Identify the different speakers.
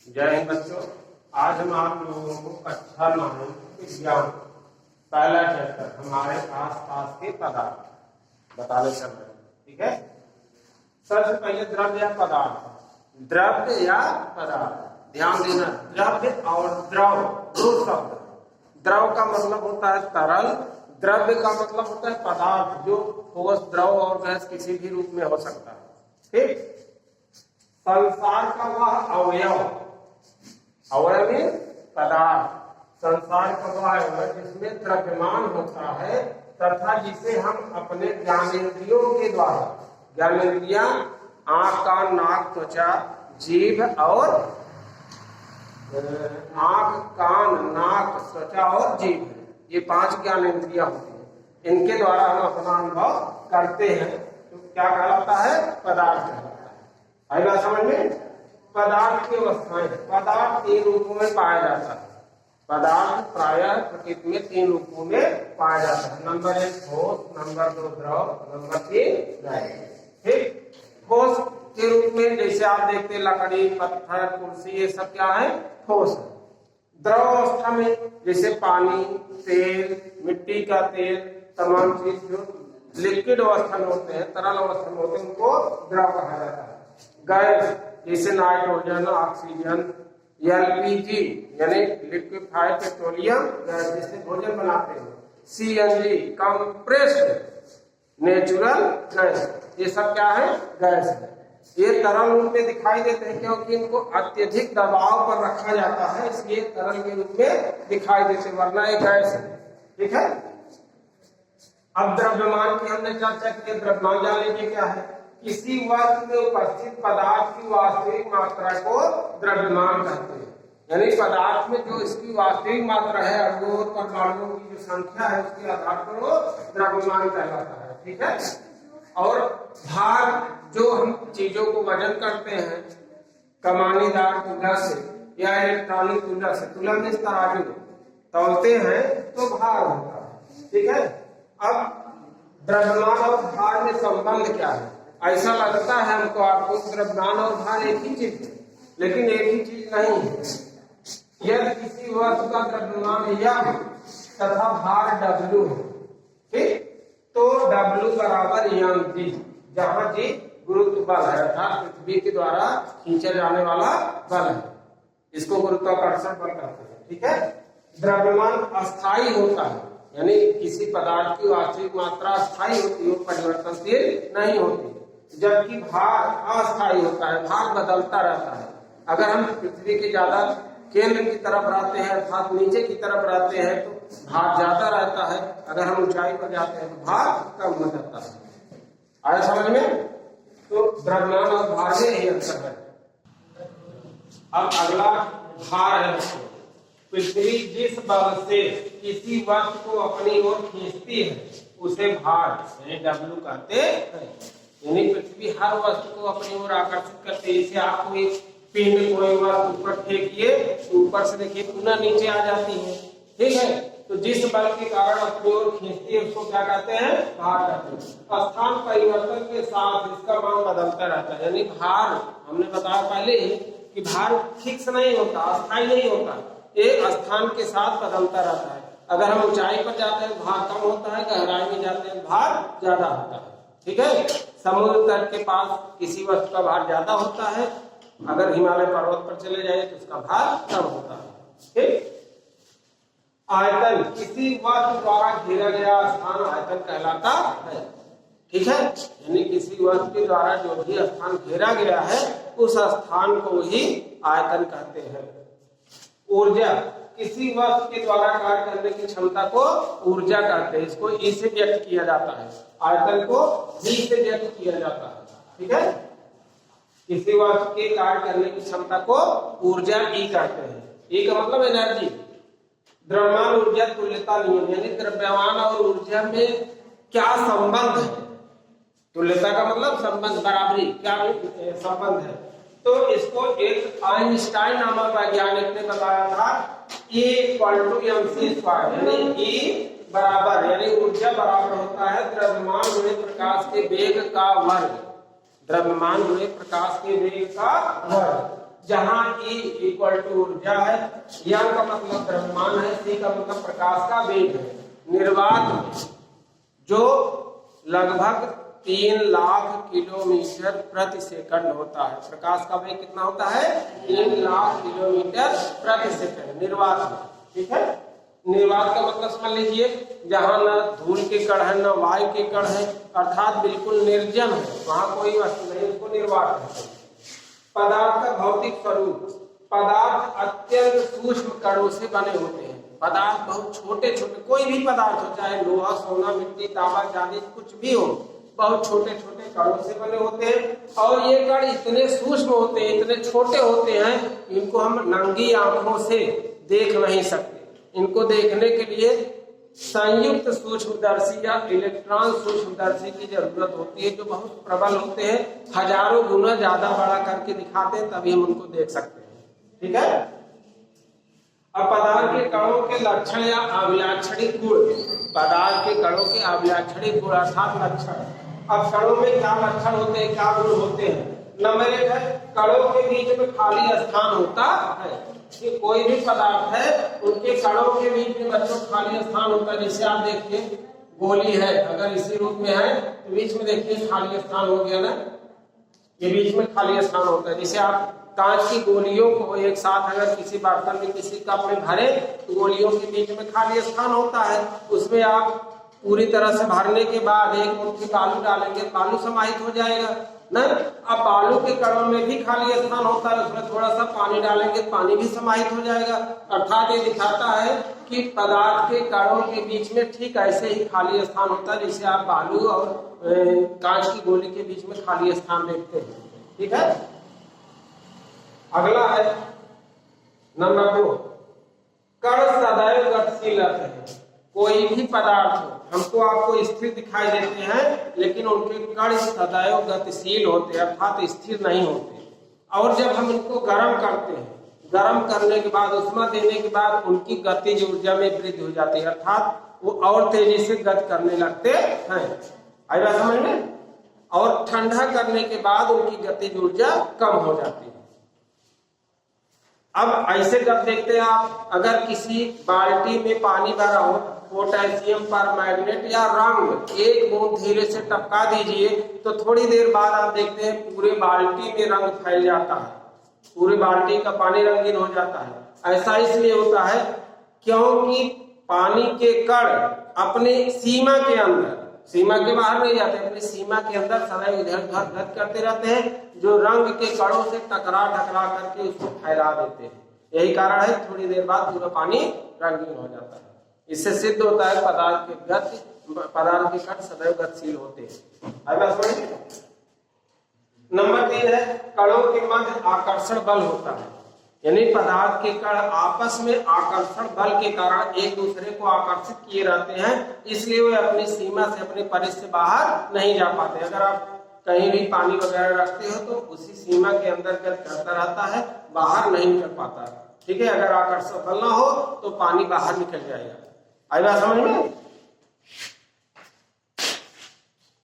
Speaker 1: जय हिंद बच्चों। आज हम आप लोगों को कक्षा 9 विज्ञान पहला चैप्टर हमारे आसपास के पदार्थ बताने चल रहे हैं। ठीक है, सबसे पहले द्रव्य या पदार्थ। द्रव्य या पदार्थ, ध्यान देना, द्रव्य और द्रव दो शब्द। द्रव का मतलब होता है तरल, द्रव्य का मतलब होता है पदार्थ जो ठोस, द्रव और गैस किसी भी रूप में हो सकता है। ठीक, संसार का वह अवयव, अवयव में पदार्थ, संसार का वह अवयव जिसमें द्रव्यमान होता है तथा जिसे हम अपने ज्ञानेंद्रियों के द्वारा, ज्ञानेंद्रियां आंख, कान, नाक, त्वचा, जीभ और आंख, कान, नाक, त्वचा और जीभ, ये 5 ज्ञानेंद्रियां होती हैं। इनके द्वारा हम अपना अनुभव करते हैं तो क्या कहलाता है? पदार्थ कहलाता है। आई बात समझ में? पदार्थ की अवस्थाएं, पदार्थ 3 रूपों में पाया जाता है। पदार्थ प्रायः प्रकृति में 3 रूपों में पाया जाता है। नंबर 1 ठोस, नंबर 2 द्रव, नंबर 3 गैस। ठीक, ठोस के रूप में जैसे आप देखते हैं लकड़ी, पत्थर, कुर्सी, ये सब क्या है? ठोस है। द्रव अवस्था में जैसे पानी, तेल, मिट्टी का तेल, तमाम चीज जो लिक्विड अवस्था में होते हैं, तरल अवस्था में होते हैं, उनको द्रव कहा जाता है। गैस जैसे नाइट्रोजन, ऑक्सीजन, एलपीजी यानी लिक्विफाइड पेट्रोलियम गैस जिससे भोजन बनाते हैं, सीएनजी कंप्रेस्ड नेचुरल गैस, ये सब क्या है? गैस है। ये तरल रूप में दिखाई देते हैं क्योंकि इनको अत्यधिक दबाव पर रखा जाता है, इसलिए तरल के रूप में दिखाई देते, वरना ये गैस है। ठीक है, अब द्रव्यमान की हमने चर्चा की। द्रव्यमान जान लीजिए क्या है? किसी वस्तु में उपस्थित पदार्थ की वास्तविक मात्रा को द्रव्यमान कहते हैं। यानी पदार्थ में जो इसकी वास्तविक मात्रा है, अणुओं और परमाणुओं की जो संख्या है, उसके आधार पर वो द्रव्यमान कहलाता है। ठीक है, और भार जो हम चीजों को वजन करते हैं कमानीदार तुला से या इलेक्ट्रॉनिक तुला से, तुला में तराजू तौलते हैं तो भार होता है। ठीक है, अब द्रव्यमान और भार में संबंध क्या है? ऐसा लगता है हमको आपको द्रव्यमान और भार एक ही चीज है, लेकिन एक ही चीज नहीं है। यदि किसी वस्तु का द्रव्यमान m तथा भार w है, ठीक, तो w बराबर mg, जहां g गुरुत्व बल है, अर्थात पृथ्वी के द्वारा खींचे जाने वाला बल है, इसको गुरुत्वाकर्षण बल कहते हैं। ठीक है, द्रव्यमान अस्थायी होता है, यानी किसी पदार्थ की वास्तविक मात्रा अस्थायी होती है, परिवर्तनशील नहीं होती, जबकि भार अस्थायी होता है, भार बदलता रहता है। अगर हम पृथ्वी के ज्यादा केंद्र की तरफ रहते हैं, अर्थात नीचे की तरफ रहते हैं, तो भार ज्यादा रहता है, अगर हम ऊंचाई पर जाते हैं तो भार कम हो जाता है। आया समझ में? तो द्रव्यमान और भार में यही अंतर है। अब अगला भार है। पृथ्वी जिस बल से किसी वस्तु को अपनी ओर खींचती है उसे भार यानी W कहते हैं। यानी पृथ्वी हर वस्तु को अपनी ओर आकर्षित करती है। जैसे आप कोई पिंड, कोई वस्तु ऊपर फेंकिए, ऊपर से देखिए पुनः नीचे आ जाती है। ठीक है, तो जिस बल के कारण अपनी ओर खींचती है उसको क्या कहते हैं? भार कहते हैं। स्थान परिवर्तन के साथ इसका मान बदलता रहता है। यानी भार, हमने बताया पहले ही कि भार फिक्स नहीं होता, अस्थायी नहीं होता, एक स्थान के साथ बदलता रहता है। अगर हम ऊंचाई पर जाते हैं भार कम होता है, गहराई में जाते हैं भार ज्यादा होता है। ठीक है, समुद्र तट के पास किसी वस्तु का भार ज्यादा होता है, अगर हिमालय पर्वत पर चले जाए तो उसका भार कम होता है। ठीक, आयतन किसी वस्तु द्वारा घेरा गया स्थान आयतन कहलाता है। ठीक है, यानी किसी वस्तु के द्वारा जो भी स्थान घेरा गया है उस स्थान को ही आयतन कहते हैं। ऊर्जा किसी वस्तु के द्वारा कार्य करने की क्षमता को ऊर्जा कहते हैं। इसको ई से व्यक्त किया जाता है, आयतन को जी से व्यक्त किया जाता है। ठीक है, किसी वस्तु के कार्य करने की क्षमता को ऊर्जा ई कहते हैं। ई का मतलब एनर्जी। द्रव्यमान ऊर्जा तुल्यता नियम, यानी द्रव्यमान और ऊर्जा में क्या संबंध है? तुल्यता का मतलब संबंध, बराबरी, क्या संबंध है? तो इसको एक आइंस्टाइन नामक वैज्ञानिक ने बताया था, E = mc², यानी E बराबर, यानी ऊर्जा बराबर होता है द्रव्यमान हुए प्रकाश के वेग का वर्ग। द्रव्यमान हुए प्रकाश के वेग का वर्ग। जहां E इक्वल टू ऊर्जा है, यह का मतलब द्रव्यमान है, C का मतलब प्रकाश का वेग है। निर्वात में जो लगभग 3 लाख किलोमीटर प्रति सेकंड होता है, प्रकाश का वेग कितना होता है? 3 लाख किलोमीटर प्रति सेकंड निर्वात में। ठीक है, निर्वात का मतलब समझ लीजिए जहां न धूल के कण है न वायु के कण है, अर्थात बिल्कुल निर्जन है, वहां कोई वस्तु नहीं, उसको निर्वात कहते हैं। पदार्थ का भौतिक स्वरूप, पदार्थ अत्यंत सूक्ष्म कणों से बने होते हैं। पदार्थ बहुत छोटे छोटे, कोई भी पदार्थ हो, चाहे लोहा, सोना, मिट्टी, तांबा, चांदी, कुछ भी हो, बहुत छोटे छोटे कणों से बने होते हैं। और ये कण इतने सूक्ष्म होते हैं, इतने छोटे होते हैं, इनको हम नंगी आंखों से देख नहीं सकते। इनको देखने के लिए संयुक्त सूक्ष्मदर्शी या इलेक्ट्रॉन सूक्ष्मदर्शी की जरूरत होती है, जो बहुत प्रबल होते हैं, हजारों गुना ज्यादा बड़ा करके दिखाते हैं, तभी हम उनको देख सकते हैं। ठीक है, अब पदार्थ के कणों के लक्षण या अभिलाक्षणिक गुण, पदार्थ के कणों के अभिलाक्षणिक गुण अर्थात लक्षण। अब कणों में क्या लक्षण होते हैं, क्या गुण होते हैं? नंबर 1 है कणों के बीच में खाली स्थान होता है। कि कोई भी पदार्थ है उनके कणों के बीच में बच्चों खाली स्थान होता है। जैसे आप देखिए गोली है, अगर इसी रूप में है तो बीच में देखिए खाली स्थान हो गया ना, ये बीच में खाली स्थान होता है। जैसे आप कांच की गोलियों को एक साथ अगर किसी बर्तन में किसी कप में भरे तो गोलियों के बीच में खाली स्थान होता है, उसमें आप पूरी तरह से भरने के बाद एक मुट्ठी बालू डालेंगे, बालू समाहित हो जाएगा ना। अब बालू के कणों में भी खाली स्थान होता है, उसमें थोड़ा सा पानी डालेंगे, पानी भी समाहित हो जाएगा। अर्थात ये दिखाता है कि पदार्थ के कणों के बीच में ठीक ऐसे ही खाली स्थान होता है, जैसे आप बालू और कांच की गोली के बीच में खाली स्थान देखते हैं। ठीक है, अगला है नंबर 2, कण सदैव गतिशील है। कोई भी पदार्थ हो, हमको आपको स्थिर दिखाई देते हैं, लेकिन उनके कण सदैव गतिशील होते हैं, अर्थात स्थिर नहीं होते। और जब हम इनको गर्म करते हैं, गर्म करने के बाद उष्मा देने के बाद उनकी गतिज ऊर्जा में वृद्धि हो जाती है, अर्थात वो और तेजी से गति करने लगते हैं। आई बात समझ में? और ठंडा करने के बाद उनकी गतिज ऊर्जा कम हो जाती है। अब ऐसे जब देखते हैं आप, अगर किसी बाल्टी में पानी भरा हो, पोटेशियम परमैंगनेट या रंग एक बूंद धीरे से टपका दीजिए तो थोड़ी देर बाद आप देखते हैं पूरे बाल्टी में रंग फैल जाता है, पूरे बाल्टी का पानी रंगीन हो जाता है। ऐसा इसलिए होता है क्योंकि पानी के कण अपने सीमा के अंदर, सीमा के बाहर नहीं जाते, अपनी सीमा के अंदर सदैव इधर उधर गति करते रहते हैं, जो रंग के कणों से टकरा करके उसको फैला देते हैं। यही कारण है थोड़ी देर बाद पूरा पानी रंगीन हो जाता है। इससे सिद्ध होता है पदार्थ के कण सदैव गतिशील होते हैं। नंबर 3 है कणों के मध्य आकर्षण बल होता है, यानी पदार्थ के कण आपस में आकर्षण बल के कारण एक दूसरे को आकर्षित किए रहते हैं, इसलिए वे अपनी सीमा से, अपने परिधि से बाहर नहीं जा पाते। अगर आप कहीं भी पानी वगैरह रखते हो तो उसी सीमा के अंदर करता रहता है, बाहर नहीं निकल पाता है। ठीक है, अगर आकर्षण बल ना हो तो पानी बाहर निकल जाएगा। आई बात समझ में?